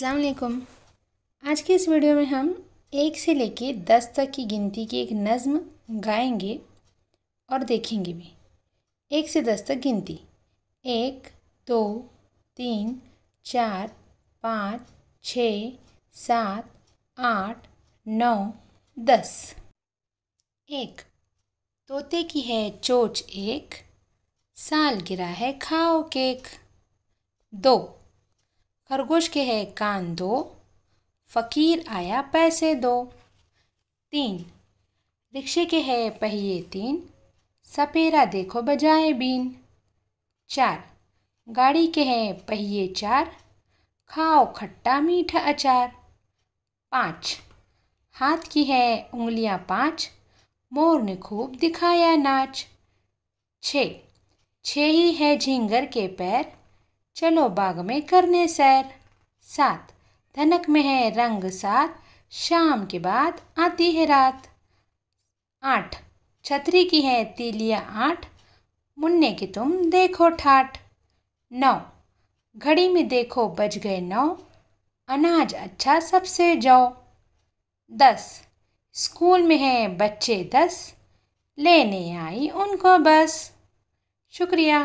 अस्सलाम वालेकुम। आज की इस वीडियो में हम 1 से लेके 10 तक की गिनती की एक नज़्म गाएंगे और देखेंगे भी। 1 से 10 तक गिनती 1 2 3 4 5 6 7 8 9 10। 1 तोते की है चोंच एक, साल गिरा है खाओ केक। 2 खरगोश के है कान दो, फ़कीर आया पैसे दो। 3 रिक्शे के है पहिए तीन, सपेरा देखो बजाए बीन। 4 गाड़ी के हैं पहिए चार, खाओ खट्टा मीठा अचार। 5 हाथ की है उंगलियां पाँच, मोर ने खूब दिखाया नाच। 6 ही है झिंगर के पैर, चलो बाग में करने सैर। 7 धनक में है रंग सात, शाम के बाद आती है रात। 8 छतरी की है तीलियां आठ, मुन्ने की तुम देखो ठाठ। 9 घड़ी में देखो बज गए 9, अनाज अच्छा सबसे जाओ। 10 स्कूल में हैं बच्चे 10, लेने आई उनको बस। शुक्रिया।